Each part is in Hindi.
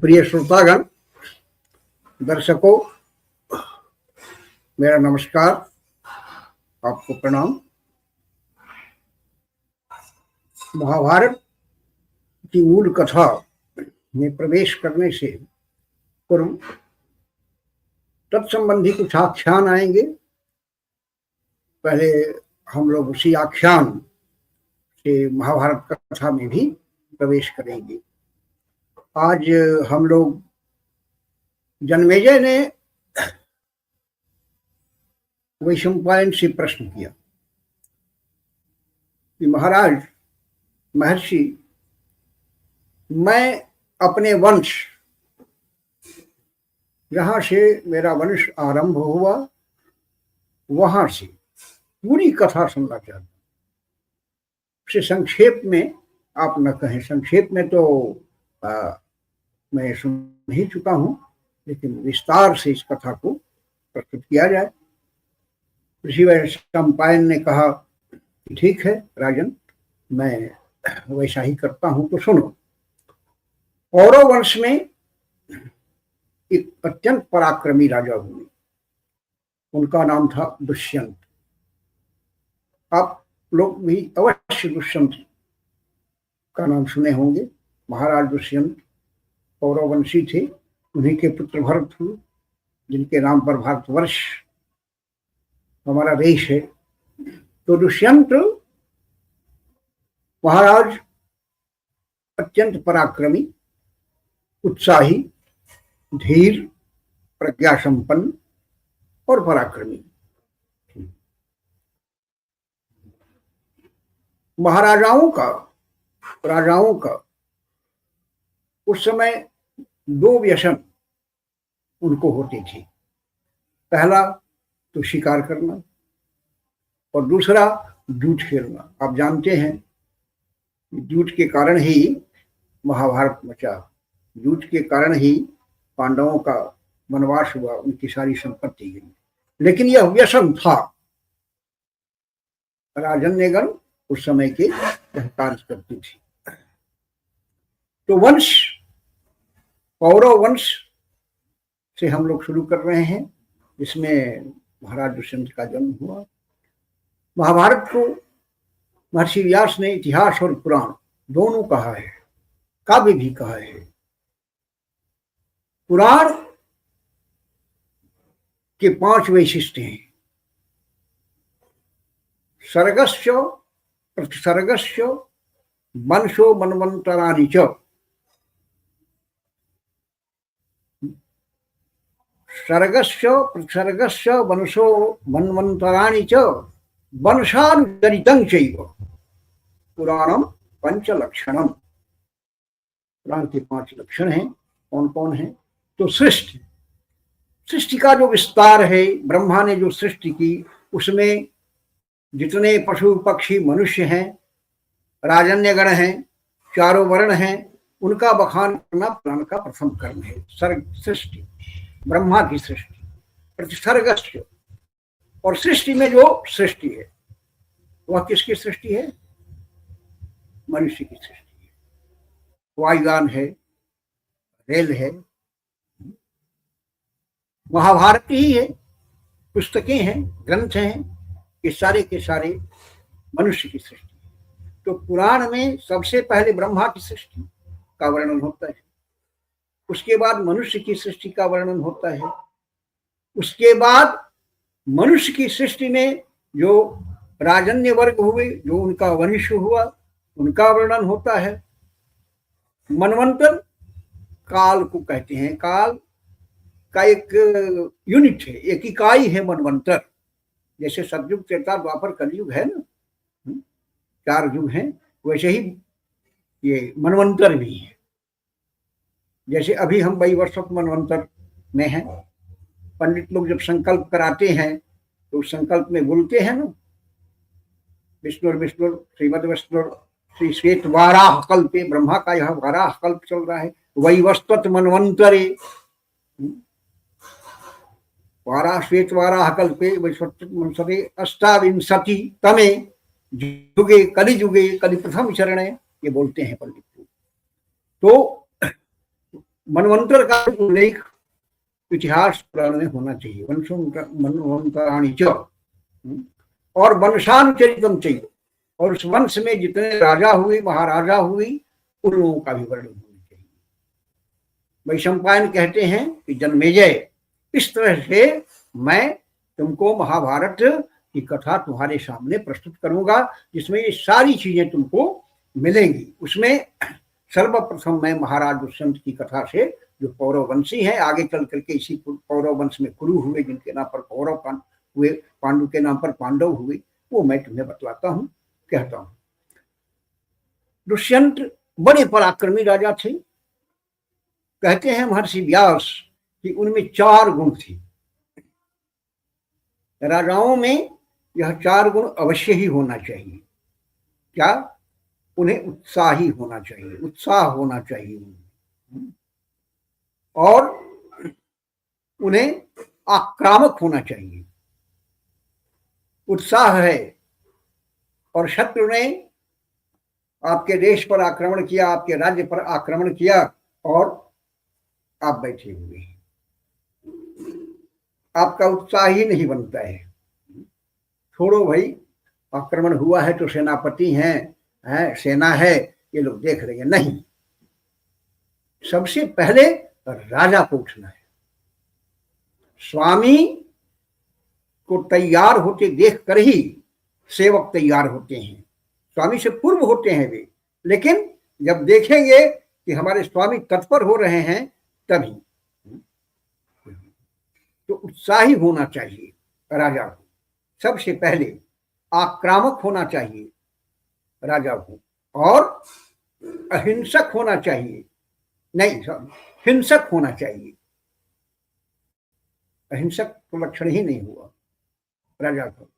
प्रिय श्रोतागण, दर्शकों, मेरा नमस्कार, आपको प्रणाम। महाभारत की मूल कथा में प्रवेश करने से पूर्व तत्संबंधी कुछ आख्यान आएंगे। पहले हम लोग उसी आख्यान से महाभारत कथा में भी प्रवेश करेंगे। आज हम लोग जन्मेजय ने वैशंपायन से प्रश्न किया कि महाराज, महर्षि, मैं अपने वंश, जहां से मेरा वंश आरंभ हुआ वहां से पूरी कथा सुनना चाहता हूं। उसे संक्षेप में आप न कहें, संक्षेप में तो मैं सुन ही चुका हूं, लेकिन विस्तार से इस कथा को प्रस्तुत किया जाए। ऋषि वैशंपायन ने कहा कि ठीक है राजन, मैं वैसा ही करता हूं, तो सुनो। कौरव वंश में एक अत्यंत पराक्रमी राजा हुए, उनका नाम था दुष्यंत। आप लोग भी अवश्य दुष्यंत का नाम सुने होंगे। महाराज दुष्यंत कौरववंशी थे, उन्हीं के पुत्र भरत हुए, जिनके नाम पर भारतवर्ष हमारा देश है। तो दुष्यंत महाराज अत्यंत पराक्रमी, उत्साही, धीर, प्रज्ञा संपन्न और पराक्रमी। राजाओं का उस समय दो व्यसन उनको होती थी। पहला तो शिकार करना और दूसरा जूठ खेलना। आप जानते हैं, जूठ के कारण ही महाभारत मचा, जूठ के कारण ही पांडवों का वनवास हुआ, उनकी सारी संपत्ति गई। लेकिन यह व्यसन था, राजन्यगण उस समय के कार्य करती थी। तो वंश, कौरव वंश से हम लोग शुरू कर रहे हैं, जिसमें महाराज दुष्यंत का जन्म हुआ। महाभारत को महर्षि व्यास ने इतिहास और पुराण दोनों कहा है, काव्य भी कहा है। पुराण के 5 वैशिष्ट्य हैं। सर्गस्य प्रतिसर्गस्य वंशो मनवंतराणि च। सर्गस्य प्रतिसर्गस्य वंशो मनवंतराणि च वंशानुचरितं चैव पुराणम पंचलक्षणम। पुराण के 5 लक्षण हैं। कौन कौन है? तो सृष्टि का जो विस्तार है, ब्रह्मा ने जो सृष्टि की, उसमें जितने पशु पक्षी मनुष्य हैं, राजन्यगण हैं, चारों वर्ण हैं, उनका बखान करना पुराण का प्रथम कर्म है। सर्ग सृष्टि, ब्रह्मा की सृष्टि, प्रतिसर्गस्य, और सृष्टि में जो सृष्टि है वह किसकी सृष्टि है? मनुष्य की सृष्टि है। वायुयान है, रेल है, महाभारत ही है, पुस्तकें हैं, ग्रंथ हैं, ये सारे के सारे मनुष्य की सृष्टि। तो पुराण में सबसे पहले ब्रह्मा की सृष्टि का वर्णन होता है, उसके बाद मनुष्य की सृष्टि का वर्णन होता है, उसके बाद मनुष्य की सृष्टि में जो राजन्य वर्ग हुए, जो उनका वंश हुआ, उनका वर्णन होता है। मनवंतर काल को कहते हैं। काल का एक यूनिट है, एक इकाई है मनवंतर। जैसे सतयुग, त्रेता, द्वापर, कलयुग है ना, 4 युग हैं, वैसे ही ये मनवंतर भी है। जैसे अभी हम वैवस्वत मनवंतर में हैं। पंडित लोग जब संकल्प कराते हैं तो उस संकल्प में बोलते हैं ना, विष्णु श्रीमद विष्णु श्री श्वेत वाराह कल्पे, ब्रह्मा का यह वाराह कल्प चल रहा है, वैवस्वत मनवंतरे, वाराह श्वेत वाराह कल्पे वैवस्वत मनवंतरे अष्टाविंशति तमे युगे कलियुगे कलि प्रथम चरणे, ये बोलते हैं पंडित। तो मनवंतर का उल्लेख इतिहास पुराण में होना चाहिए। मनवंतराणी च, और वंशानुचरितम चाहिए, और उस वंश में जितने राजा हुए, महाराजा हुई, उन लोगों का भी वर्णन होना चाहिए। वैशंपायन कहते हैं कि जन्मेजय, इस तरह से मैं तुमको महाभारत की कथा तुम्हारे सामने प्रस्तुत करूंगा, जिसमें ये सारी चीजें तुमको मिलेंगी। उसमें सर्वप्रथम मैं महाराज दुष्यंत की कथा से, जो पौरव वंशी है, आगे चल करके इसी पौरव वंश में कुरु हुए, जिनके नाम पर कौरव हुए, पांडु के नाम पर पांडव हुए, वो मैं तुम्हें बतलाता हूं, कहता हूं। दुष्यंत बड़े पराक्रमी राजा थे। कहते हैं महर्षि व्यास कि उनमें 4 गुण थे। राजाओं में यह 4 गुण अवश्य ही होना चाहिए। क्या? उन्हें उत्साही होना चाहिए, उत्साह होना चाहिए उन्हें, और उन्हें आक्रामक होना चाहिए। उत्साह है और शत्रु ने आपके देश पर आक्रमण किया, आपके राज्य पर आक्रमण किया, और आप बैठे हुए हैं, आपका उत्साह ही नहीं बनता है। छोड़ो भाई, आक्रमण हुआ है तो सेनापति हैं, सेना है, ये लोग देख रहे हैं। नहीं, सबसे पहले राजा को उठना है। स्वामी को तैयार होते देख कर ही सेवक तैयार होते हैं। स्वामी से पूर्व होते हैं वे, लेकिन जब देखेंगे कि हमारे स्वामी तत्पर हो रहे हैं, तभी। तो उत्साही होना चाहिए राजा को, सबसे पहले आक्रामक होना चाहिए राजा को, और अहिंसक होना चाहिए, नहीं हिंसक होना चाहिए। अहिंसक तो लक्षण ही नहीं हुआ राजा को।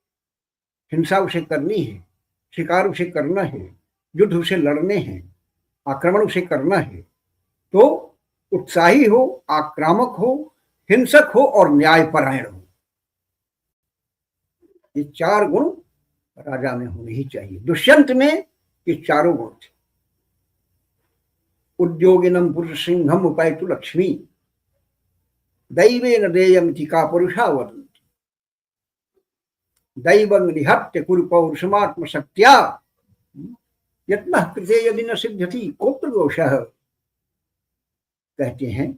हिंसा उसे करनी है, शिकार उसे करना है, युद्ध उसे लड़ने हैं, आक्रमण उसे करना है। तो उत्साही हो, आक्रामक हो, हिंसक हो और न्यायपरायण हो। ये 4 गुण राजा में होने ही चाहिए। दुष्यंत में ये 4 गुण थे। उद्योगिनम पुरुष सिंहम उपैतु लक्ष्मी, दैवेन देयमिति का पुरुषा वदन्ति, दैवं निहत्य कुरु पौरुषमात्म शक्त्या, यत्नः कृते यदि न सिद्ध्यति कोत्र दोषः। कहते हैं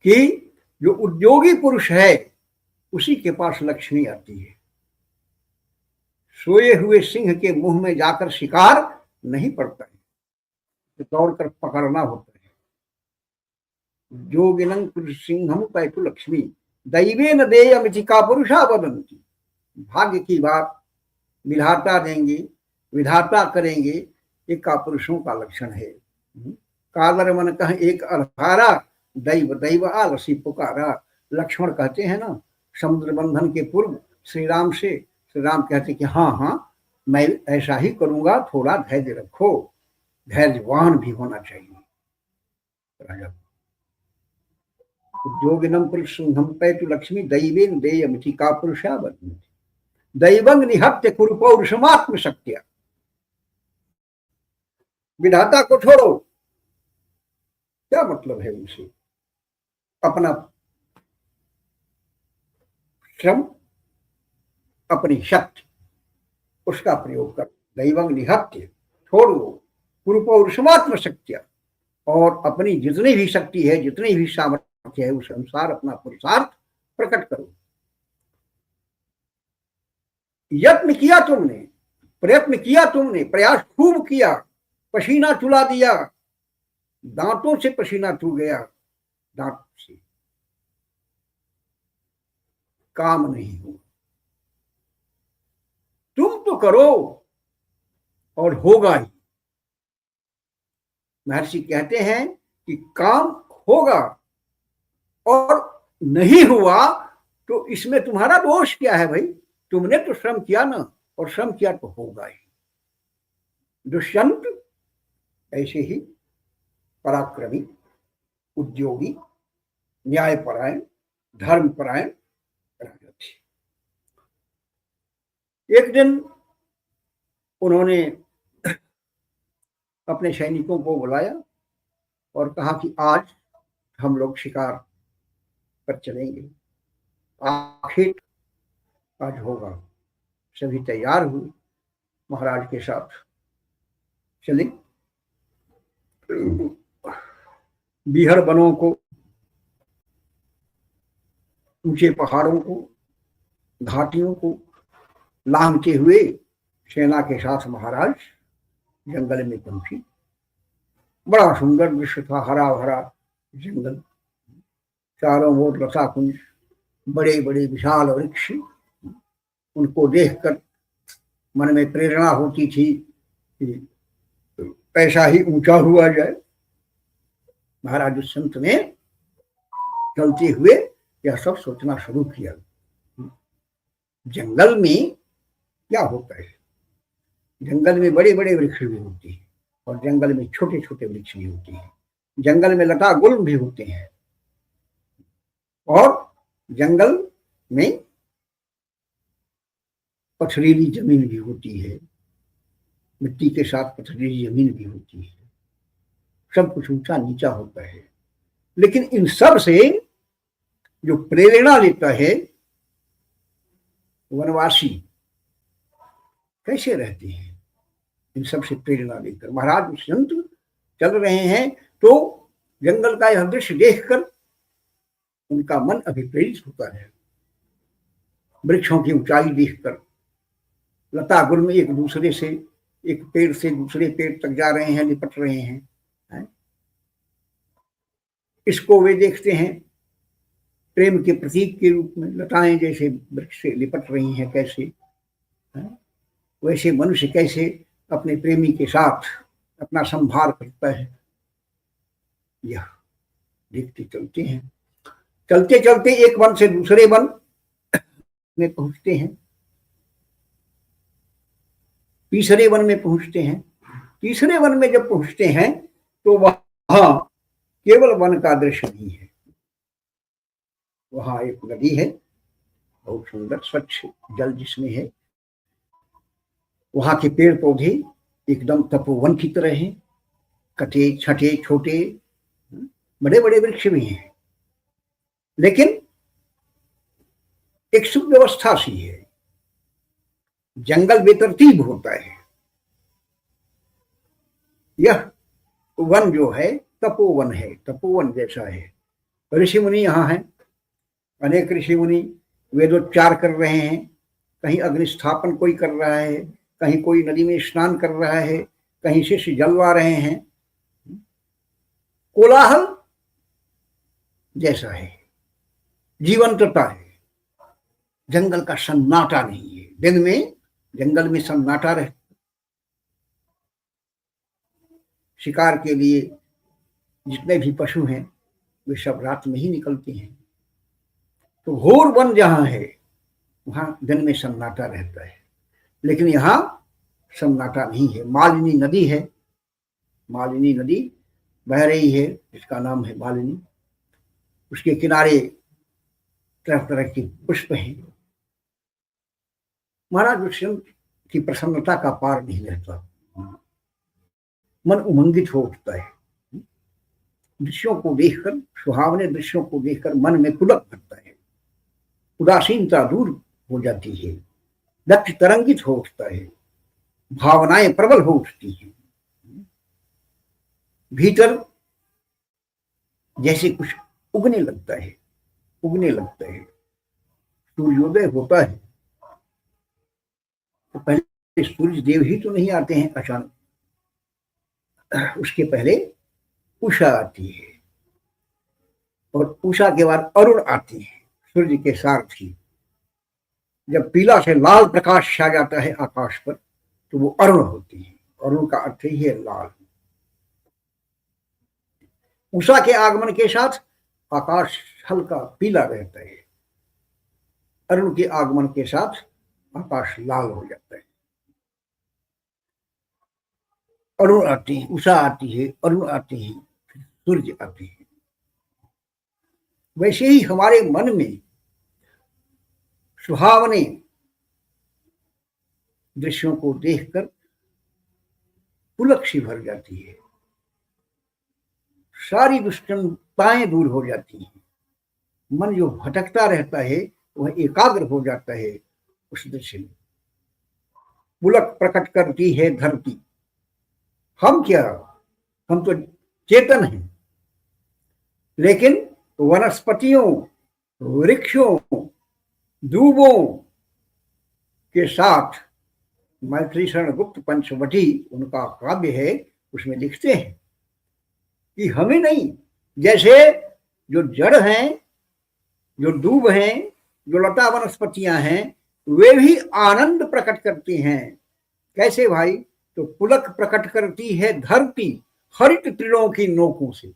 कि जो उद्योगी पुरुष है, उसी के पास लक्ष्मी आती है। सोए हुए सिंह के मुंह में जाकर शिकार नहीं पड़ता है, तो दौड़कर पकड़ना होता है। जोगिनं पुरुष सिंहम पैतु लक्ष्मी, दैवेन देयमिति का पुरुषा वदन्ति। भाग्य की बात विधाता देंगे, विधाता करेंगे, ये कापुरुषों का लक्षण है। कादर मन कह एक अधारा, दैव दैव आलसी पुकारा। लक्ष्मण कहते हैं ना, समुद्र बंधन के पूर्व श्री राम से, श्री राम कहते कि हाँ हाँ मैं ऐसा ही करूंगा, थोड़ा धैर्य रखो। धैर्यवान भी होना चाहिए राजा। उद्योगिनम पुरुष सिंहम पैतु लक्ष्मी, दैवेन देयमिति का पुरुषा वदन्ति, दैवं निहत्य कुरु पौरुषमात्म शक्त्या। विधाता को छोड़ो, क्या मतलब है उनसे? अपना श्रम, अपनी शक्ति, उसका प्रयोग कर। दैवं निहत्य, छोड़ो, कुरु पौरुषमात्म शक्त्या, और अपनी जितनी भी शक्ति है, जितनी भी सामर्थ्य है, उस अनुसार अपना पुरुषार्थ प्रकट करो। यत्न किया तुमने, प्रयत्न किया तुमने, प्रयास खूब किया, पसीना चुला दिया, दांतों से पसीना चू गया, दांत से काम नहीं हुआ। तुम तो करो और होगा ही। महर्षि कहते हैं कि काम होगा और नहीं हुआ तो इसमें तुम्हारा दोष क्या है भाई? तुमने तो श्रम किया ना, और श्रम किया तो होगा ही। दुष्यंत ऐसे ही पराक्रमी, उद्योगी, न्यायपरायण, धर्मपरायण राजा थे। एक दिन उन्होंने अपने सैनिकों को बुलाया और कहा कि आज हम लोग शिकार पर चलेंगे। आखिर आज होगा। सभी तैयार हुए, महाराज के साथ चले। बिहड़ वनों को, ऊंचे पहाड़ों को, घाटियों को लांघते हुए सेना के साथ महाराज जंगल में पहुंचे। बड़ा सुंदर दृश्य था, हरा भरा जंगल, चारों ओर लता कुंज, बड़े बड़े विशाल वृक्ष। उनको देखकर मन में प्रेरणा होती थी कि ऐसा ही ऊंचा हुआ जाए। महाराज संत ने चलते हुए यह सब सोचना शुरू किया। जंगल में क्या होता है? जंगल में बड़े बड़े वृक्ष भी होते हैं और जंगल में छोटे छोटे वृक्ष भी होते हैं। जंगल में लता गुल्म भी होते हैं और जंगल में पथरीली जमीन भी होती है, मिट्टी के साथ पथरीली जमीन भी होती है। सब कुछ ऊंचा नीचा होता है, लेकिन इन सब से जो प्रेरणा लेता है वनवासी कैसे रहते हैं? इन सब से प्रेरणा लेकर महाराज संत चल रहे हैं तो जंगल का यह दृश्य देखकर उनका मन अभिप्रेरित होता है। वृक्षों की ऊंचाई देखकर, लता गुल्म एक दूसरे से, एक पेड़ से दूसरे पेड़ तक जा रहे हैं, लिपट रहे हैं। इसको वे देखते हैं प्रेम के प्रतीक के रूप में। लताएं जैसे वृक्ष से लिपट रही हैं कैसे, वैसे मनुष्य कैसे अपने प्रेमी के साथ अपना संभार करता है, यह देखते चलते हैं। चलते चलते एक वन से दूसरे वन में पहुंचते हैं, तीसरे वन में पहुंचते हैं। तीसरे वन में जब पहुंचते हैं तो वहां केवल वन का दृश्य नहीं है, वहां एक नदी है, बहुत सुंदर स्वच्छ जल जिसमें है। वहां के पेड़ पौधे एकदम तपोवन की तरह हैं, कटे छठे छोटे बड़े बड़े वृक्ष भी हैं, लेकिन एक सुव्यवस्था सी है। जंगल बेतरतीब होता है। यह वन जो है तपोवन है, तपोवन जैसा है। ऋषि मुनि यहाँ हैं, अनेक ऋषि मुनि वेदोच्चार कर रहे हैं। कहीं अग्निस्थापन कोई कर रहा है, कहीं कोई नदी में स्नान कर रहा है, कहीं शिष्य जलवा रहे हैं। कोलाहल जैसा है, जीवंतता है। जंगल का सन्नाटा नहीं है। दिन में जंगल में सन्नाटा रहता, शिकार के लिए जितने भी पशु हैं वे सब रात में ही निकलते हैं। तो घोर वन जहां है वहां दिन में सन्नाटा रहता है, लेकिन यहाँ सन्नाटा नहीं है। मालिनी नदी है, मालिनी नदी बह रही है, जिसका नाम है मालिनी। उसके किनारे तरह तरह के पुष्प हैं। महाराज दुष्यंत की प्रसन्नता का पार नहीं रहता, मन उमंगित हो उठता है। दृश्यों को देखकर, सुहावने दृश्यों को देखकर मन में पुलक भरता है, उदासीनता दूर हो जाती है, लक्ष्य तरंगित हो उठता है, भावनाएं प्रबल हो उठती हैं। भीतर जैसे कुछ उगने लगता है, उगने लगता है। सूर्योदय होता है तो पहले सूर्य देव ही तो नहीं आते हैं अचानक, उसके पहले उषा आती है और उषा के बाद अरुण आती है, सूर्य के साथ ही। जब पीला से लाल प्रकाश छा जाता है आकाश पर तो वो अरुण होती है। अरुण का अर्थ ही है लाल। उषा के आगमन के साथ आकाश हल्का पीला रहता है, अरुण के आगमन के साथ आकाश लाल हो जाता है। अरुण आती है, उषा आती है, अरुण आती है, सूर्य आती है। वैसे ही हमारे मन में सुहावने दृश्यों को देखकर पुलक सी भर जाती है, सारी दुष्टताएं दूर हो जाती हैं। मन जो भटकता रहता है वह एकाग्र हो जाता है उस दृश्य में। पुलक प्रकट करती है धरती। हम क्या, हम तो चेतन हैं, लेकिन वनस्पतियों, वृक्षों, दूबों के साथ मैत्री शरण गुप्त पंचवटी उनका काव्य है, उसमें लिखते हैं कि हमें नहीं, जैसे जो जड़ हैं, जो दूब हैं, जो लता वनस्पतियां हैं, वे भी आनंद प्रकट करती हैं। कैसे भाई? तो पुलक प्रकट करती है धरती हरित तृणों की नोकों से।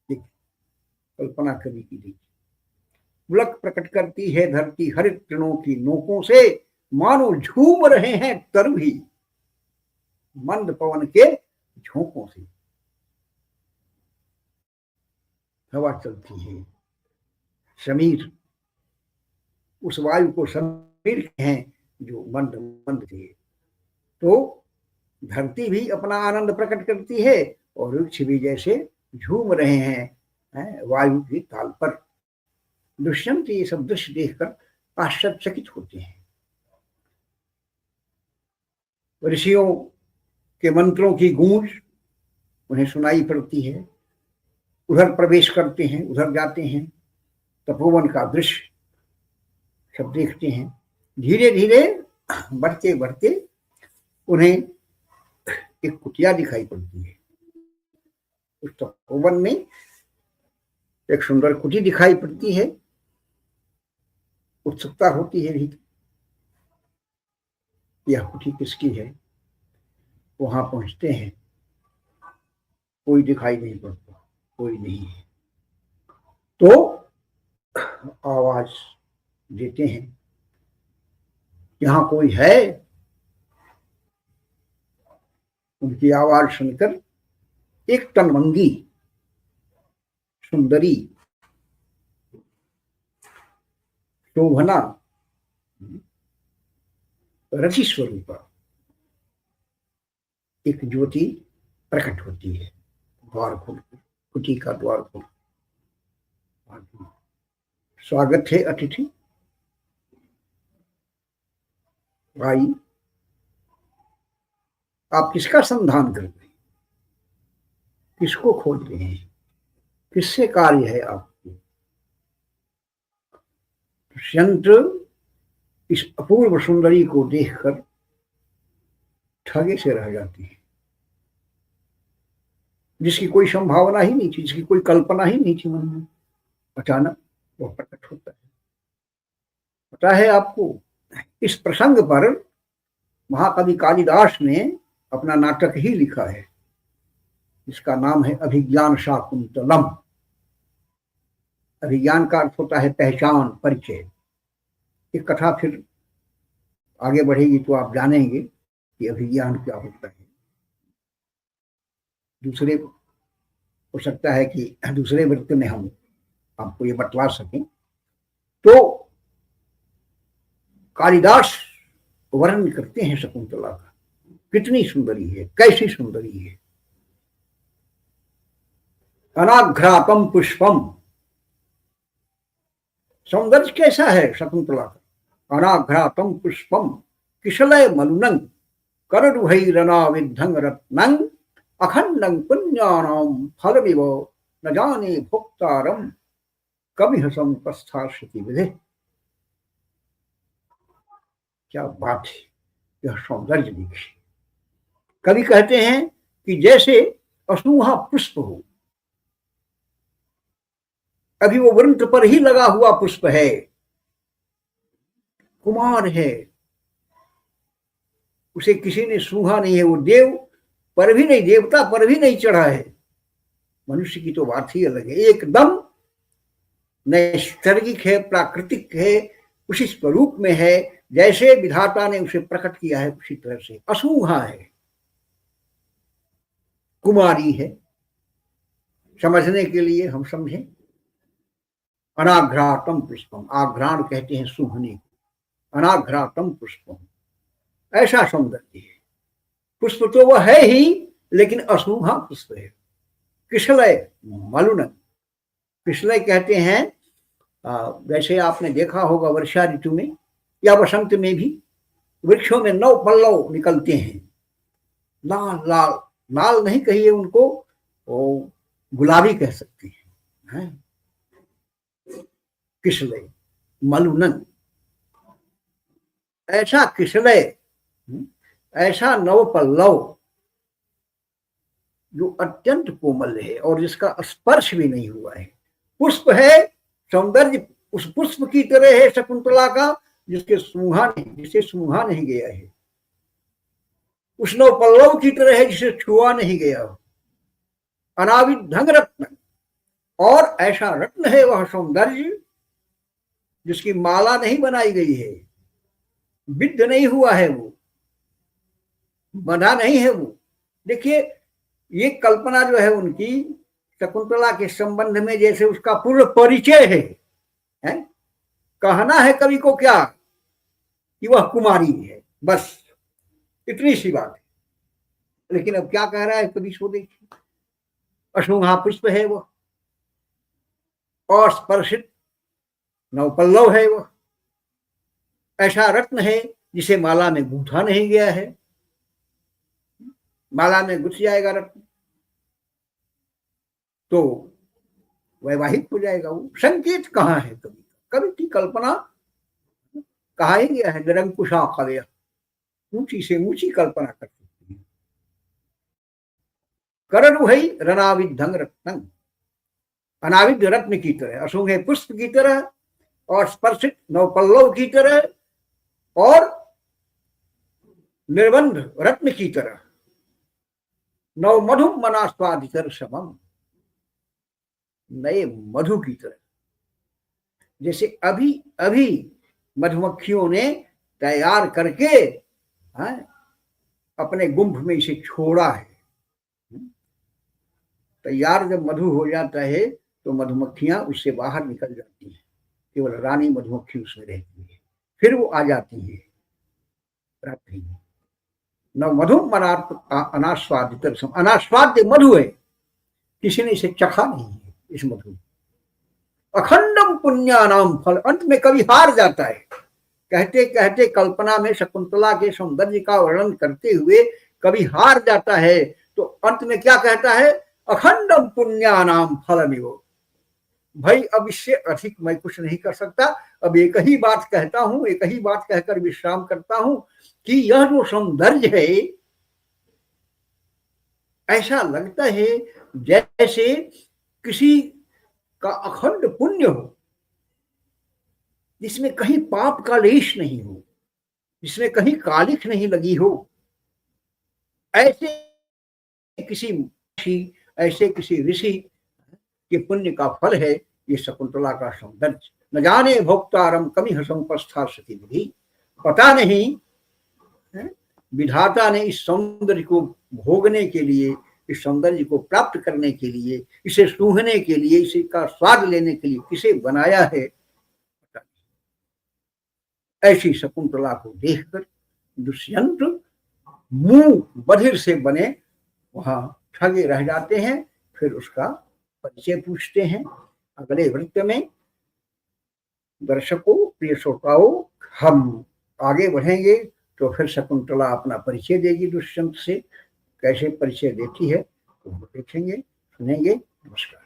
कल्पना कभी की देखिए, पुलक प्रकट करती है धरती हरित तृणों की नोकों से, मानो झूम रहे हैं तरभी मंद पवन के झोंकों से। हवा चलती है, समीर, उस वायु को समीर हैं जो मंद मंद है। तो धरती भी अपना आनंद प्रकट करती है और वृक्ष भी जैसे झूम रहे हैं वायु की ताल पर। दुष्यंत ये सब दृश्य देखकर आश्चर्यचकित होते हैं। ऋषियों के मंत्रों की गूंज उन्हें सुनाई पड़ती है। उधर प्रवेश करते हैं, उधर जाते हैं, तपोवन का दृश्य सब देखते हैं। धीरे धीरे बढ़ते बढ़ते उन्हें एक कुटिया दिखाई पड़ती है। उस तपोवन में एक सुंदर कुटी दिखाई पड़ती है। उत्सुकता होती है भी, यह कुटी किसकी है। वहां पहुंचते हैं, कोई दिखाई नहीं पड़ता, कोई नहीं है। तो आवाज देते हैं, यहां कोई है। उनकी आवाज सुनकर एक तनवंगी सुंदरी शोभना रति स्वरूपा एक ज्योति प्रकट होती है। द्वार खोल, कुटी का द्वार खोल, स्वागत है अतिथि, भाई आप किसका संधान कर रहे हैं, किसको खोज रहे हैं, किससे कार्य है आपको। दुष्यंत इस अपूर्व सुंदरी को देखकर ठगे से रह जाती है, जिसकी कोई संभावना ही नहीं थी, जिसकी कोई कल्पना ही नहीं थी मन में। अचानक वह प्रकट होता है। पता है आपको, इस प्रसंग पर महाकवि कालिदास ने अपना नाटक ही लिखा है, इसका नाम है अभिज्ञान शाकुंतलम। अभिज्ञान का अर्थ होता है पहचान, परिचय। ये कथा फिर आगे बढ़ेगी तो आप जानेंगे कि अभिज्ञान क्या होता है। दूसरे हो सकता है कि दूसरे वृत्त में हम आपको ये बतला सकें। तो कालिदास वर्णन करते हैं शकुंतला का, कितनी सुंदरी है, कैसी सुंदरी है। अनाघ्रातम पुष्पम, सौंदर्य कैसा है शकुंतला का। अनाघ्रातम पुष्पम किशलय मलुनं कररुहैरनाविद्धं रत्नं अखंडं पुण्यानां फलमिव न जाने भोक्तारं कविह संपस्थास्यति विधे। क्या बात है, यह सौंदर्य देखिए। कवि कहते हैं कि जैसे असूहा पुष्प हो, अभी वो वृंत पर ही लगा हुआ पुष्प है, कुमार है, उसे किसी ने सूंघा नहीं है, वो देव पर भी नहीं, देवता पर भी नहीं चढ़ा है। मनुष्य की तो बात ही अलग है, एकदम नैसर्गिक है, प्राकृतिक है, उसी स्वरूप में है जैसे विधाता ने उसे प्रकट किया है, उसी तरह से असूंघा है, कुमारी है। समझने के लिए हम समझें, अनाघ्रातम पुष्पम, आघ्राण कहते हैं सूंघने, अनाघ्रातम पुष्पम, ऐसा सौंदर्य है। पुष्प तो वह है ही, लेकिन असूंघा पुष्प है। किशलय मलुन। किशलय कहते हैं, वैसे आपने देखा होगा वर्षा ऋतु में या वसंत में भी वृक्षों में नौ पल्लव निकलते हैं, लाल लाल, लाल नहीं कहिए उनको, वो गुलाबी कह सकते हैं। किशलय मलुनन, ऐसा किशलय, ऐसा नव पल्लव जो अत्यंत कोमल है और जिसका स्पर्श भी नहीं हुआ है। पुष्प है, सौंदर्य उस पुष्प की तरह है शकुंतला का, जिसे सूंघा नहीं गया है। उस नव पल्लव की तरह है जिसे छुआ नहीं गया हो। अनाविधं रत्न, और ऐसा रत्न है वह सौंदर्य जिसकी माला नहीं बनाई गई है, विद्ध नहीं हुआ है, वो बंधा नहीं है वो। देखिए ये कल्पना जो है उनकी शकुंतला के संबंध में, जैसे उसका पूर्ण परिचय है? कहना है कवि को क्या कि वह कुमारी है, बस इतनी सी बात है। लेकिन अब क्या कह रहा है कवि, सो देखिए, अशुंहा पुष्प है वो, और स्पर्शित नवपल्लव है वो, ऐसा रत्न है जिसे माला में गूंथा नहीं गया है। माला में गुथ जाएगा रत्न तो वैवाहिक हो जाएगा वो। संकेत कहाँ है कवि, कवि की कल्पना कहा ही गया है, निरंकुशा कवय, ऊंची से ऊंची कल्पना कर सकती है। करण वही रनाविधं रत्नं, अनाविध रत्न की तरह, असुंगे पुष्प की तरह, और स्पर्शित नवपल्लव की तरह, और निर्बंध रत्न की तरह, नव मधु मनास्वादितर समम, नए मधु की तरह। जैसे अभी अभी मधुमक्खियों ने तैयार करके अपने गुंफ में इसे छोड़ा है। तैयार जब मधु हो जाता है तो मधुमक्खियां उससे बाहर निकल जाती हैं, केवल रानी मधुमक्खी उसमें रहती है, फिर वो आ जाती है रात्रि में। न मधु अनास्वादित, अनास्वाद्य मधु है, किसी ने इसे चखा नहीं है इस मधु। अखंडम पुण्यानाम फल, अंत में कभी हार जाता है। कहते कहते कल्पना में शकुंतला के सौंदर्य का वर्णन करते हुए कभी हार जाता है, तो अंत में क्या कहता है, अखंडम पुण्यानाम फलमिव। भाई अब इससे अधिक मैं कुछ नहीं कर सकता, अब एक ही बात कहता हूं, एक ही बात कहकर विश्राम करता हूं कि यह जो सौंदर्य है, ऐसा लगता है जैसे किसी का अखंड पुण्य हो, जिसमें कहीं पाप का लेश नहीं हो, जिसमें कहीं कालिख नहीं लगी हो। ऐसे किसी ऋषि के पुण्य का फल है ये शकुंतला का सौंदर्य। न जाने भोक्तारम कमी हसंपस्था सती विधि, पता नहीं विधाता ने इस सौंदर्य को भोगने के लिए, इस सौंदर्य को प्राप्त करने के लिए, इसे सूंघने के लिए, इसी का स्वाद लेने के लिए किसे बनाया है। ऐसी शकुंतला को देखकर दुष्यंत मुंह बधिर से बने वहां ठगे रह जाते हैं। फिर उसका परिचय पूछते हैं अगले वृत्त में। दर्शकों, प्रिय श्रोताओं, हम आगे बढ़ेंगे तो फिर शकुंतला अपना परिचय देगी दुष्यंत से। कैसे परिचय देती है तो हम देखेंगे, सुनेंगे। नमस्कार।